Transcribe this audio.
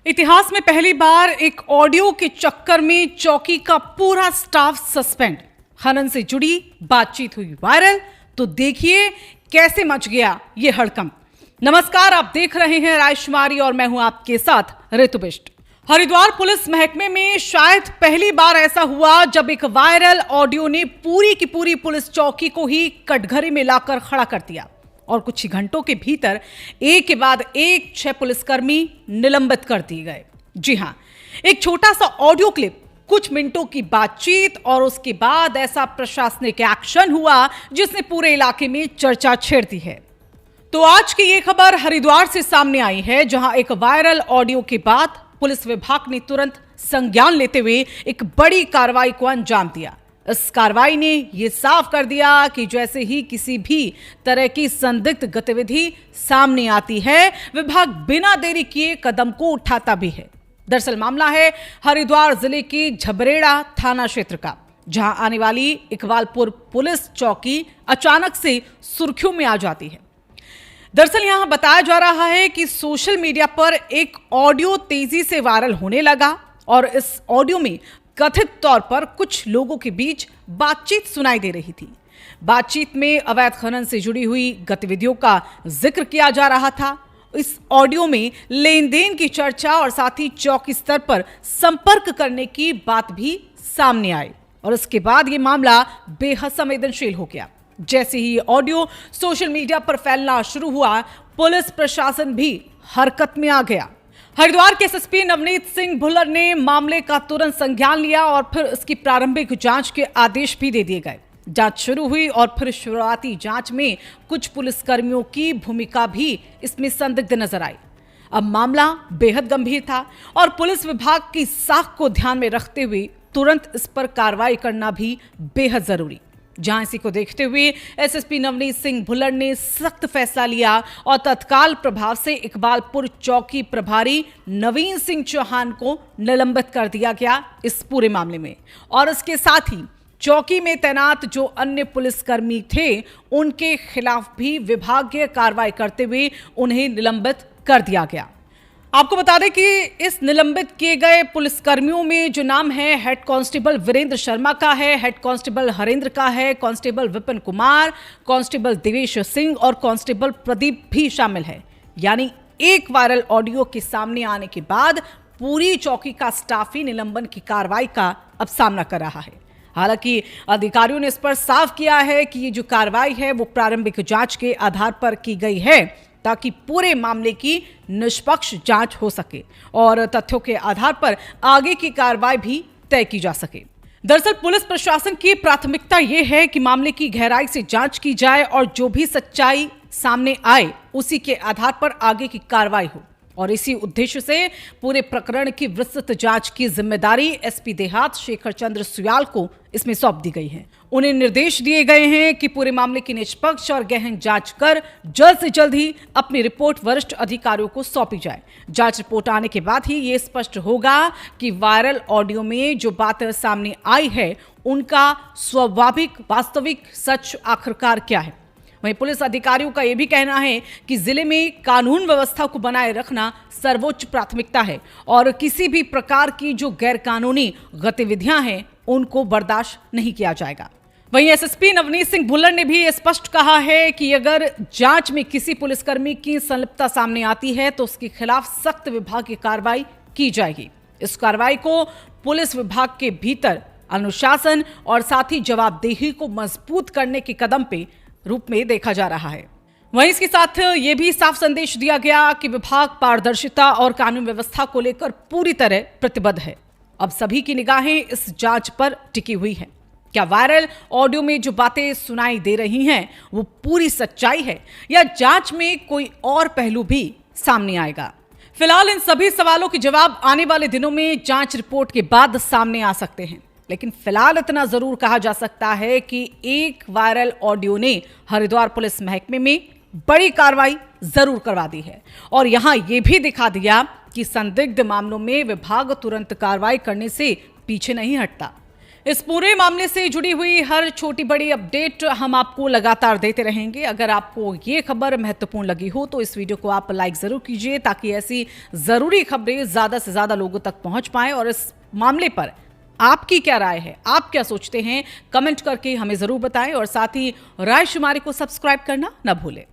इतिहास में पहली बार एक ऑडियो के चक्कर में चौकी का पूरा स्टाफ सस्पेंड। खनन से जुड़ी बातचीत हुई वायरल, तो देखिए कैसे मच गया ये हड़कंप। नमस्कार, आप देख रहे हैं राजकुमारी और मैं हूं आपके साथ ऋतु बिष्ट। हरिद्वार पुलिस महकमे में शायद पहली बार ऐसा हुआ जब एक वायरल ऑडियो ने पूरी की पूरी पुलिस चौकी को ही कटघरे में लाकर खड़ा कर दिया और कुछ ही घंटों के भीतर एक के बाद एक 6 पुलिसकर्मी निलंबित कर दिए गए। जी हां, एक छोटा सा ऑडियो क्लिप, कुछ मिनटों की बातचीत और उसके बाद ऐसा प्रशासनिक एक्शन हुआ जिसने पूरे इलाके में चर्चा छेड़ दी है। तो आज की ये खबर हरिद्वार से सामने आई है, जहां एक वायरल ऑडियो के बाद पुलिस विभाग ने तुरंत संज्ञान लेते हुए एक बड़ी कार्रवाई को अंजाम दिया। इस कार्रवाई ने यह साफ कर दिया कि जैसे ही किसी भी तरह की संदिग्ध गतिविधि सामने आती है, विभाग बिना देरी किए कदम को उठाता भी है। दरअसल मामला है हरिद्वार जिले के झबरेड़ा थाना क्षेत्र का, जहां आने वाली इकबालपुर पुलिस चौकी अचानक से सुर्खियों में आ जाती है। दरअसल यहां बताया जा रहा है कि सोशल मीडिया पर एक ऑडियो तेजी से वायरल होने लगा और इस ऑडियो में कथित तौर पर कुछ लोगों के बीच बातचीत सुनाई दे रही थी। बातचीत में अवैध खनन से जुड़ी हुई गतिविधियों का जिक्र किया जा रहा था। इस ऑडियो में लेन देन की चर्चा और साथ ही चौकी स्तर पर संपर्क करने की बात भी सामने आई और इसके बाद ये मामला बेहद संवेदनशील हो गया। जैसे ही ऑडियो सोशल मीडिया पर फैलना शुरू हुआ, पुलिस प्रशासन भी हरकत में आ गया। हरिद्वार के एसएसपी नवनीत सिंह भुल्लर ने मामले का तुरंत संज्ञान लिया और फिर इसकी प्रारंभिक जांच के आदेश भी दे दिए गए। जांच शुरू हुई और फिर शुरुआती जांच में कुछ पुलिसकर्मियों की भूमिका भी इसमें संदिग्ध नजर आई। अब मामला बेहद गंभीर था और पुलिस विभाग की साख को ध्यान में रखते हुए तुरंत इस पर कार्रवाई करना भी बेहद जरूरी। जहां इसी को देखते हुए एसएसपी नवनीत सिंह भुल्लर ने सख्त फैसला लिया और तत्काल प्रभाव से इकबालपुर चौकी प्रभारी नवीन सिंह चौहान को निलंबित कर दिया गया इस पूरे मामले में। और इसके साथ ही चौकी में तैनात जो अन्य पुलिसकर्मी थे, उनके खिलाफ भी विभागीय कार्रवाई करते हुए उन्हें निलंबित कर दिया गया। आपको बता दें कि इस निलंबित किए गए पुलिसकर्मियों में जो नाम है, हेड कांस्टेबल वीरेंद्र शर्मा का है, हेड कांस्टेबल हरेंद्र का है, कांस्टेबल विपिन कुमार, कांस्टेबल देवेश सिंह और कांस्टेबल प्रदीप भी शामिल है। यानी एक वायरल ऑडियो के सामने आने के बाद पूरी चौकी का स्टाफ ही निलंबन की कार्रवाई का अब सामना कर रहा है। हालांकि अधिकारियों ने इस पर साफ किया है कि ये जो कार्रवाई है वो प्रारंभिक जांच के आधार पर की गई है, ताकि पूरे मामले की निष्पक्ष जांच हो सके और तथ्यों के आधार पर आगे की कार्रवाई भी तय की जा सके। दरअसल पुलिस प्रशासन की प्राथमिकता यह है कि मामले की गहराई से जांच की जाए और जो भी सच्चाई सामने आए उसी के आधार पर आगे की कार्रवाई हो। और इसी उद्देश्य से पूरे प्रकरण की विस्तृत जांच की जिम्मेदारी एसपी देहात शेखर चंद्र सुयाल को इसमें सौंप दी गई है। उन्हें निर्देश दिए गए हैं कि पूरे मामले की निष्पक्ष और गहन जांच कर जल्द से जल्द ही अपनी रिपोर्ट वरिष्ठ अधिकारियों को सौंपी जाए। जांच रिपोर्ट आने के बाद ही ये स्पष्ट होगा कि वायरल ऑडियो में जो बातें सामने आई है उनका स्वाभाविक वास्तविक सच आखिरकार क्या है। वहीं पुलिस अधिकारियों का यह भी कहना है कि जिले में कानून व्यवस्था को बनाए रखना सर्वोच्च प्राथमिकता है और किसी भी प्रकार की जो गैरकानूनी गतिविधियां हैं उनको बर्दाश्त नहीं किया जाएगा। वहीं एसएसपी नवनीत सिंह भुल्लर ने भी स्पष्ट कहा है कि अगर जांच में किसी पुलिसकर्मी की संलिप्तता सामने आती है तो उसके खिलाफ सख्त विभागीय कार्रवाई की जाएगी। इस कार्रवाई को पुलिस विभाग के भीतर अनुशासन और साथ ही जवाबदेही को मजबूत करने के कदम पे रूप में देखा जा रहा है। वहीं इसके साथ ये भी साफ संदेश दिया गया कि विभाग पारदर्शिता और कानून व्यवस्था को लेकर पूरी तरह प्रतिबद्ध है। अब सभी की निगाहें इस जांच पर टिकी हुई हैं। क्या वायरल ऑडियो में जो बातें सुनाई दे रही हैं वो पूरी सच्चाई है या जांच में कोई और पहलू भी सामने आएगा? फिलहाल इन सभी सवालों के जवाब आने वाले दिनों में जांच रिपोर्ट के बाद सामने आ सकते हैं। लेकिन फिलहाल इतना जरूर कहा जा सकता है कि एक वायरल ऑडियो ने हरिद्वार पुलिस महकमे में बड़ी कार्रवाई जरूर करवा दी है और यहां यह भी दिखा दिया कि संदिग्ध मामलों में विभाग तुरंत कार्रवाई करने से पीछे नहीं हटता। इस पूरे मामले से जुड़ी हुई हर छोटी बड़ी अपडेट हम आपको लगातार देते रहेंगे। अगर आपको ये खबर महत्वपूर्ण लगी हो तो इस वीडियो को आप लाइक जरूर कीजिए, ताकि ऐसी जरूरी खबरें ज्यादा से ज्यादा लोगों तक पहुंच पाएं। और इस मामले पर आपकी क्या राय है, आप क्या सोचते हैं, कमेंट करके हमें जरूर बताएं। और साथ ही रायशुमारी को सब्सक्राइब करना न भूलें।